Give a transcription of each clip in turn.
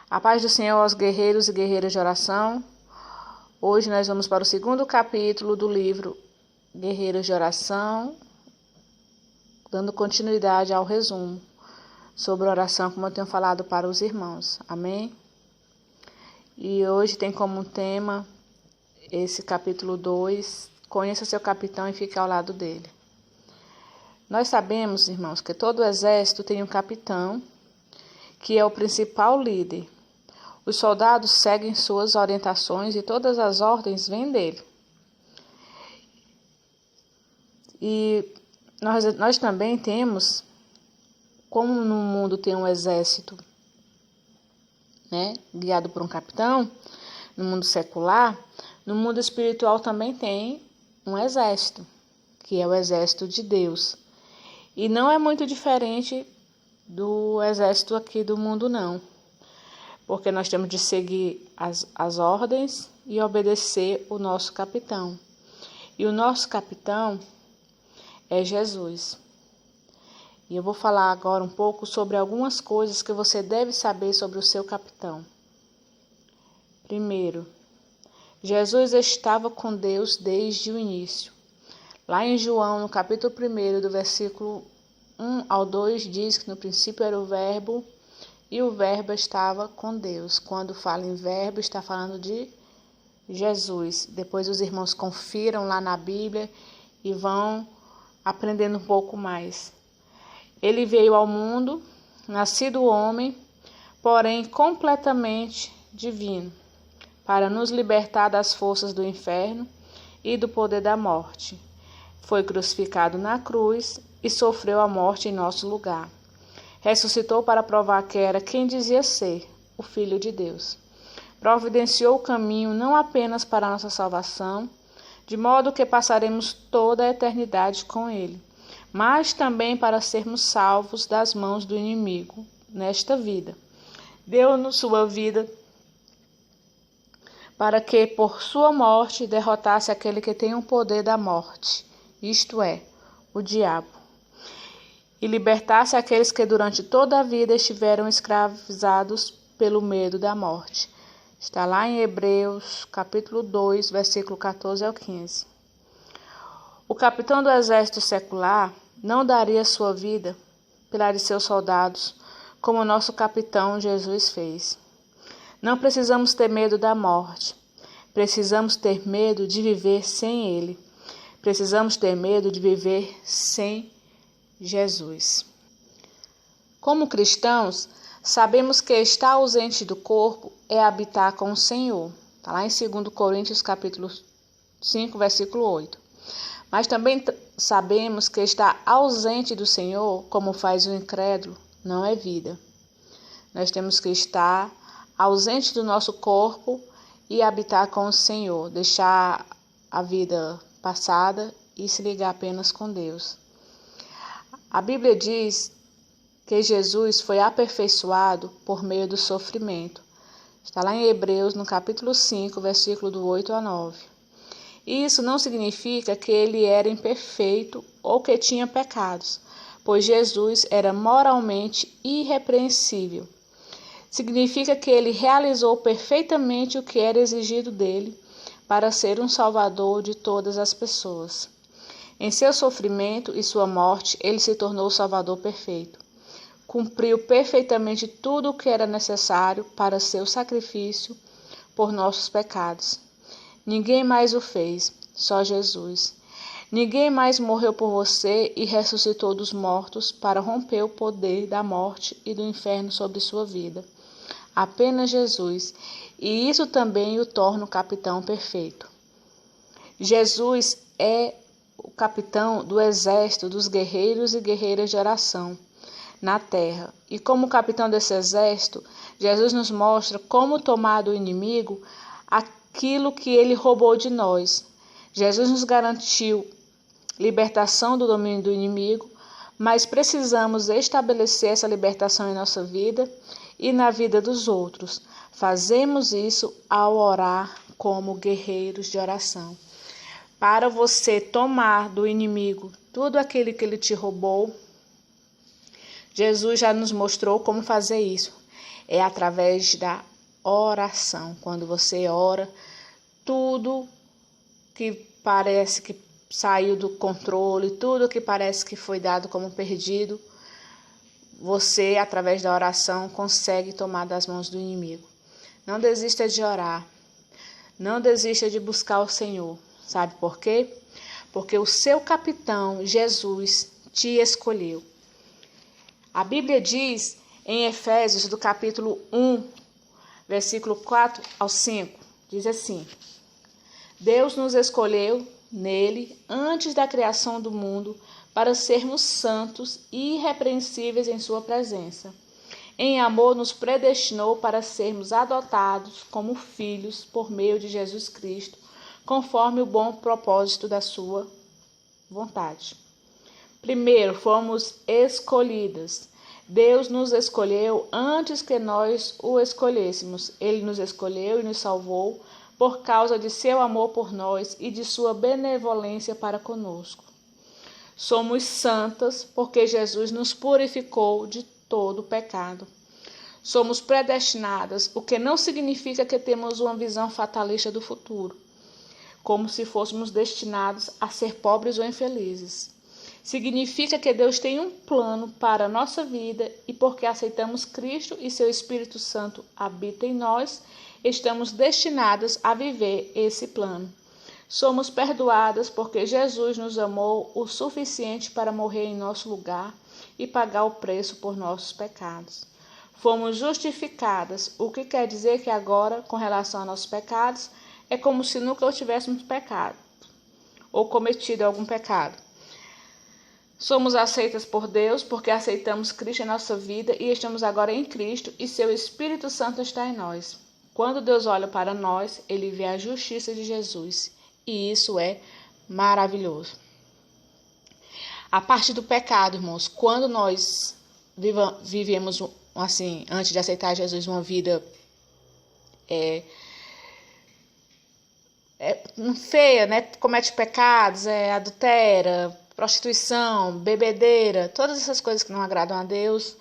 A paz do Senhor aos guerreiros e guerreiras de oração. Hoje nós vamos para o segundo capítulo do livro Guerreiros de Oração, dando continuidade ao resumo sobre oração, como eu tenho falado para os irmãos. Amém? E hoje tem como tema esse capítulo 2, conheça seu capitão e fique ao lado dele. Nós sabemos, irmãos, que todo exército tem um capitão, que é o principal líder. Os soldados seguem suas orientações e todas as ordens vêm dele. E nós também temos, como no mundo tem um exército, guiado por um capitão, no mundo secular, no mundo espiritual também tem um exército, que é o exército de Deus. E não é muito diferente do exército aqui do mundo, não. Porque nós temos de seguir as ordens e obedecer o nosso capitão. E o nosso capitão é Jesus. E eu vou falar agora um pouco sobre algumas coisas que você deve saber sobre o seu capitão. Primeiro, Jesus estava com Deus desde o início. Lá em João, no capítulo 1, do versículo 1 ao 2, diz que no princípio era o Verbo, e o Verbo estava com Deus. Quando fala em Verbo, está falando de Jesus. Depois os irmãos confiram lá na Bíblia e vão aprendendo um pouco mais. Ele veio ao mundo, nascido homem, porém completamente divino, para nos libertar das forças do inferno e do poder da morte. Foi crucificado na cruz e sofreu a morte em nosso lugar. Ressuscitou para provar que era quem dizia ser, o Filho de Deus. Providenciou o caminho não apenas para a nossa salvação, de modo que passaremos toda a eternidade com Ele, mas também para sermos salvos das mãos do inimigo nesta vida. Deu-nos sua vida para que, por sua morte, derrotasse aquele que tem o poder da morte, isto é, o diabo, e libertasse aqueles que durante toda a vida estiveram escravizados pelo medo da morte. Está lá em Hebreus, capítulo 2, versículo 14 ao 15. O capitão do exército secular não daria sua vida pela de seus soldados, como o nosso capitão Jesus fez. Não precisamos ter medo da morte. Precisamos ter medo de viver sem Ele. Precisamos ter medo de viver sem Jesus. Como cristãos, sabemos que estar ausente do corpo é habitar com o Senhor. Está lá em 2 Coríntios, capítulo 5, versículo 8. Mas também sabemos que estar ausente do Senhor, como faz o incrédulo, não é vida. Nós temos que estar ausente do nosso corpo e habitar com o Senhor, deixar a vida passada e se ligar apenas com Deus. A Bíblia diz que Jesus foi aperfeiçoado por meio do sofrimento. Está lá em Hebreus, no capítulo 5, versículo do 8 a 9. Isso não significa que ele era imperfeito ou que tinha pecados, pois Jesus era moralmente irrepreensível. Significa que ele realizou perfeitamente o que era exigido dele para ser um salvador de todas as pessoas. Em seu sofrimento e sua morte, ele se tornou o Salvador perfeito. Cumpriu perfeitamente tudo o que era necessário para seu sacrifício por nossos pecados. Ninguém mais o fez, só Jesus. Ninguém mais morreu por você e ressuscitou dos mortos para romper o poder da morte e do inferno sobre sua vida. Apenas Jesus, e isso também o torna o capitão perfeito. Jesus é o capitão do exército dos guerreiros e guerreiras de oração na terra. E como capitão desse exército, Jesus nos mostra como tomar do inimigo aquilo que ele roubou de nós. Jesus nos garantiu libertação do domínio do inimigo, mas precisamos estabelecer essa libertação em nossa vida e na vida dos outros. Fazemos isso ao orar como guerreiros de oração. Para você tomar do inimigo tudo aquilo que ele te roubou, Jesus já nos mostrou como fazer isso. É através da oração. Quando você ora, tudo que parece que saiu do controle, tudo que parece que foi dado como perdido, você, através da oração, consegue tomar das mãos do inimigo. Não desista de orar. Não desista de buscar o Senhor. Sabe por quê? Porque o seu capitão, Jesus, te escolheu. A Bíblia diz em Efésios, do capítulo 1, versículo 4 ao 5, diz assim: Deus nos escolheu nele antes da criação do mundo para sermos santos e irrepreensíveis em sua presença. Em amor nos predestinou para sermos adotados como filhos por meio de Jesus Cristo, conforme o bom propósito da sua vontade. Primeiro, fomos escolhidas. Deus nos escolheu antes que nós o escolhêssemos. Ele nos escolheu e nos salvou por causa de seu amor por nós e de sua benevolência para conosco. Somos santas porque Jesus nos purificou de todo pecado. Somos predestinadas, o que não significa que temos uma visão fatalista do futuro, como se fôssemos destinados a ser pobres ou infelizes. Significa que Deus tem um plano para a nossa vida e porque aceitamos Cristo e seu Espírito Santo habita em nós, estamos destinadas a viver esse plano. Somos perdoadas porque Jesus nos amou o suficiente para morrer em nosso lugar e pagar o preço por nossos pecados. Fomos justificadas, o que quer dizer que agora, com relação a nossos pecados, é como se nunca tivéssemos pecado ou cometido algum pecado. Somos aceitas por Deus porque aceitamos Cristo em nossa vida e estamos agora em Cristo e seu Espírito Santo está em nós. Quando Deus olha para nós, ele vê a justiça de Jesus e isso é maravilhoso. A parte do pecado, irmãos, quando nós vivemos assim, antes de aceitar Jesus, uma vida feia, né? Comete pecados, adultera, prostituição, bebedeira, todas essas coisas que não agradam a Deus.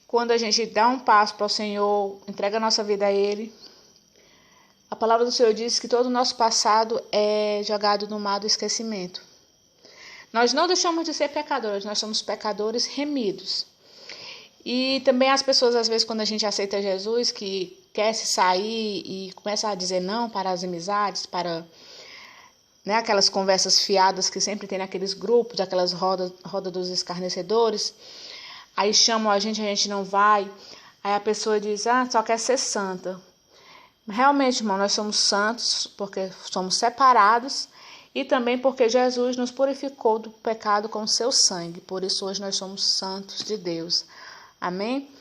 Quando a gente dá um passo para o Senhor, entrega a nossa vida a Ele, a palavra do Senhor diz que todo o nosso passado é jogado no mar do esquecimento. Nós não deixamos de ser pecadores, nós somos pecadores remidos. E também as pessoas, às vezes, quando a gente aceita Jesus, que quer se sair e começa a dizer não para as amizades, para aquelas conversas fiadas que sempre tem naqueles grupos, aquelas rodas dos escarnecedores, aí chamam a gente não vai, aí a pessoa diz, só quer ser santa. Realmente, irmão, nós somos santos porque somos separados e também porque Jesus nos purificou do pecado com o seu sangue. Por isso hoje nós somos santos de Deus. Amém?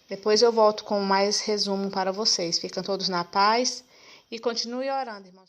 Depois eu volto com mais resumo para vocês. Ficam todos na paz e continue orando, irmãos.